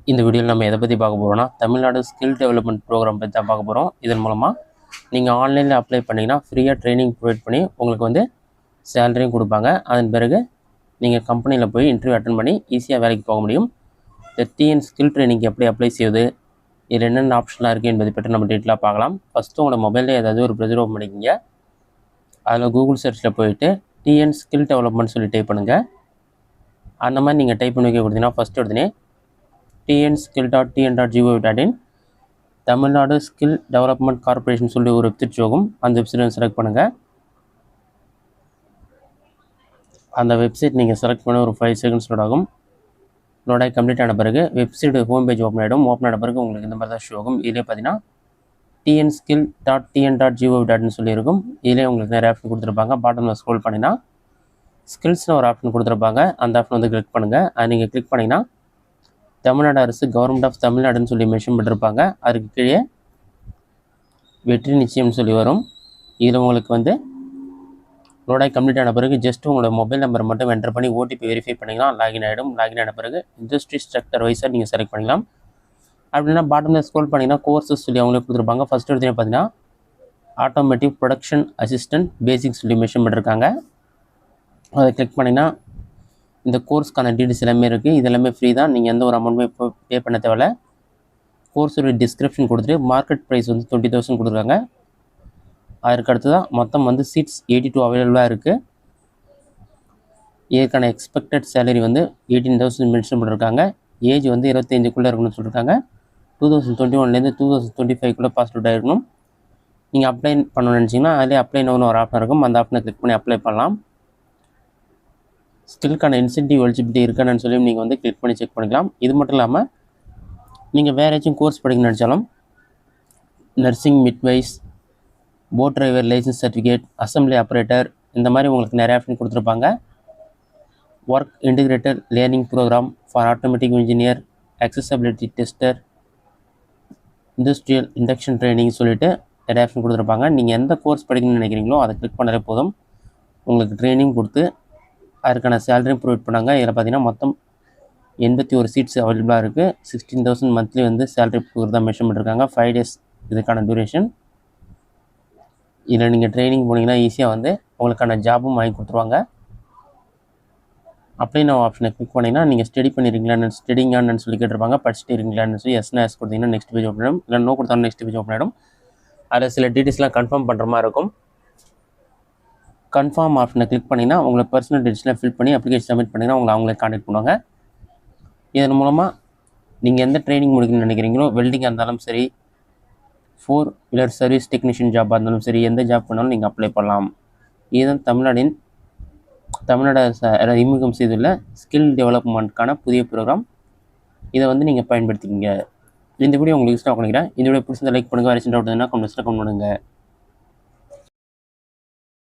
இந்த வீடியோவில் நம்ம எதை பற்றி பார்க்க போகிறோம்னா தமிழ்நாடு ஸ்கில் டெவலப்மெண்ட் ப்ரோக்ராம் பற்றி தான் பார்க்க போகிறோம். இதன் மூலமாக நீங்கள் ஆன்லைனில் அப்ளை பண்ணிங்கன்னா ஃப்ரீயாக ட்ரைனிங் ப்ரொவைட் பண்ணி உங்களுக்கு வந்து சேலரியும் கொடுப்பாங்க. அதன் பிறகு நீங்கள் கம்பெனியில் போய் இன்டர்வியூ அட்டன் பண்ணி ஈஸியாக வேலைக்கு போக முடியும். இந்த டிஎன் ஸ்கில் ட்ரைனிங் எப்படி அப்ளை செய்வது, இதில் என்னென்ன ஆப்ஷன்லாம் இருக்குது என்பதை பற்றி நம்ம டீட்டெயிலாக பார்க்கலாம். ஃபஸ்ட்டு உங்களோட மொபைலில் ஏதாவது ஒரு ப்ரௌசர் ஓப்பன் பண்ணிக்கிங்க. அதில் கூகுள் சர்ச்சில் போயிட்டு டிஎன் ஸ்கில் டெவலப்மெண்ட் சொல்லி டைப் பண்ணுங்கள். அந்த மாதிரி நீங்கள் டைப் பண்ணி கொடுத்தீங்கன்னா ஃபஸ்ட்டு உடனே tnskill.tn.gov.in Tamil Nadu skill development corporation சொல்லி ஒரு வெப்சைட் போகும். அந்த வெப்சைட் செலக்ட் பண்ணுங்கள். அந்த வெப்சைட் நீங்கள் செலக்ட் பண்ண ஒரு 5 செகண்ட்ஸ் லோட் ஆகும். லோடாகி கம்ப்ளீட் ஆன பிறகு வெப்சைட் ஹோம் பேஜ் ஓப்பன் ஆகிடும். ஓப்பன் ஆன பிறகு உங்களுக்கு இந்த மாதிரி தான் ஷோ ஆகும். இதிலே பார்த்தீங்கன்னா tnskill.tn.gov.in சொல்லியிருக்கும். இதிலே உங்களுக்கு நிறைய ஆப்ஷன் கொடுத்துருப்பாங்க. பாட்டமில் ஸ்க்ரோல் பண்ணிங்கன்னா ஸ்கில்ஸ்னு ஒரு ஆப்ஷன் கொடுத்துருப்பாங்க. அந்த ஆப்ஷன் வந்து கிளிக் பண்ணுங்கள். அது நீங்கள் கிளிக் பண்ணிங்கன்னா தமிழ்நாடு அரசு கவர்மெண்ட் ஆஃப் தமிழ்நாடுன்னு சொல்லி மென்ஷன் பண்ணிருப்பாங்க. அதுக்கு கீழே வெற்றி நிச்சயம்னு சொல்லி வரும். இதில் உங்களுக்கு வந்து லோடாகி கம்ப்ளீட் ஆன பிறகு ஜஸ்ட் உங்களோட மொபைல் நம்பரை மட்டும் என்டர் பண்ணி ஓடிபி வெரிஃபை பண்ணிங்கன்னா லாகின் ஆகிடும். லாகின் ஆன பிறகு இண்டஸ்ட்ரி ஸ்ட்ரக்சர் வைஸாக நீங்கள் செலக்ட் பண்ணிக்கலாம். அப்படின்னா பாட்டமில் ஸ்க்ரோல் பண்ணிங்கன்னா கோர்சஸ் சொல்லி அவங்களே கொடுத்துருப்பாங்க. ஃபஸ்ட்டு எடுத்து பார்த்தீங்கன்னா ஆட்டோமேட்டிவ் ப்ரொடக்ஷன் அசிஸ்டன்ட் பேசிக் சொல்லி மென்ஷன் பண்ணியிருக்காங்க. அதை கிளிக் பண்ணிங்கன்னா இந்த கோர்ஸ்க்கான டீட்டெயில்ஸ் எல்லாமே இருக்குது. இது எல்லாமே ஃப்ரீ தான். நீங்கள் எந்த ஒரு அமௌண்ட்டுமே இப்போ பே பண்ண தேவையில்ல. கோர்ஸோட டிஸ்கிரிப்ஷன் கொடுத்துட்டு மார்க்கெட் ப்ரைஸ் வந்து 20,000 கொடுத்துருக்காங்க. அதற்கு அடுத்து தான் மொத்தம் வந்து சீட்ஸ் 82 அவைலபிளாக இருக்குது. இதுக்கான எக்ஸ்பெக்டட் சேலரி வந்து 18,000 மென்ஷன் பண்ணியிருக்காங்க. ஏஜ் வந்து 25க்குள்ளே இருக்கணும்னு சொல்லியிருக்காங்க. 2021லேருந்து 2025க்குள்ளே பாஸ் அவுட் ஆகிருக்கணும். நீங்கள் அப்ளை பண்ணணும்னு நினச்சிங்கன்னா அதிலே அப்ளை நோன்னு ஒரு ஆப்ஷன் இருக்கும். அந்த ஆப்ஷனை கிளிக் பண்ணி அப்ளை பண்ணலாம். ஸ்கில்லுக்கான இன்சென்டிவ் எலிஜிபிலிட்டி இருக்கான்னு சொல்லி நீங்கள் வந்து கிளிக் பண்ணி செக் பண்ணிக்கலாம். இது மட்டும் இல்லாமல் நீங்கள் வேறு ஏதாச்சும் கோர்ஸ் படிக்கணும்னு நினச்சாலும் nursing, midwives, boat driver licence certificate, assembly operator, இந்த மாதிரி உங்களுக்கு நிறைய ஆப்ஷன் கொடுத்துருப்பாங்க. Work integrated learning programme for automatic engineer, accessibility tester, industrial induction training சொல்லிட்டு நிறைய ஆப்ஷன் கொடுத்துருப்பாங்க. நீங்கள் எந்த கோர்ஸ் படிக்கணும்னு நினைக்கிறீங்களோ அதை கிளிக் பண்ணாலே போதும். உங்களுக்கு ட்ரைனிங் கொடுத்து அதுக்கான சேலரியும் ப்ரொவைட் பண்ணாங்க. இதில் பார்த்தீங்கன்னா மொத்தம் 81 சீட்ஸ் அவைலபிளாக இருக்குது. 16,000 மந்த்லி வந்து சேலரி கொடுக்குறதா மென்ஷன் பண்ணியிருக்காங்க. 5 days இதுக்கான டியூரேஷன். இதில் நீங்கள் ட்ரைனிங் போனீங்கன்னா ஈஸியாக வந்து உங்களுக்கான ஜாபும் வாங்கி கொடுத்துருவாங்க. அப்படியே நான் ஆப்ஷனை கிளிக் பண்ணிங்கன்னா நீங்கள் ஸ்டடி பண்ணியிருக்கீங்களான்னு ஸ்டடிங்கான்னு சொல்லி கேட்டிருப்பாங்க. படிச்சுட்டு இருக்கீங்களான்னு சொல்லி எஸ்னா எஸ் கொடுத்தீங்கன்னா நெக்ஸ்ட் பேஜ் ஓப்பன் ஆகிடும். இல்லை நோ கொடுத்தாலும் நெக்ஸ்ட் பேஜ் ஓப்பன் ஆகிடும். அதில் சில டீட்டெயில்ஸ்லாம் கன்ஃபார்ம் பண்ணுற மாதிரி இருக்கும். கன்ஃபார்ம் ஆப்ஷனை கிளிக் பண்ணிங்கன்னா உங்களை பர்சனல் டீட்டெயில்ஸ்லாம் ஃபில் பண்ணி அப்ளிகேஷன் சப்மிட் பண்ணிங்கன்னா அவங்களே கான்டாக்ட் பண்ணுவாங்க. இதன் மூலமாக நீங்கள் எந்த ட்ரைனிங் முடிக்கணும்னு நினைக்கிறீங்களோ, வெல்டிங்காக இருந்தாலும் சரி, 4-வீலர் சர்வீஸ் டெக்னீஷியன் ஜாபாக இருந்தாலும் சரி, எந்த ஜாப் பண்ணாலும் நீங்கள் அப்ளை பண்ணலாம். இதுதான் தமிழ்நாடு அறிமுகம் செய்துள்ள ஸ்கில் டெவலப்மெண்ட்கான புதிய ப்ரோக்ராம். இதை வந்து நீங்கள் பயன்படுத்திக்கிங்க. இந்த வீடியோ உங்களுக்கு யூஸ்ஃபுல்லாக பண்ணிக்கிறேன். இந்த வீடியோ பிடிச்சிருந்தா லைக் பண்ணுங்கள். வேறு சின்ன டவுட் இருந்தால் கமெண்ட்ஸில் கமெண்ட் பண்ணுங்கள்.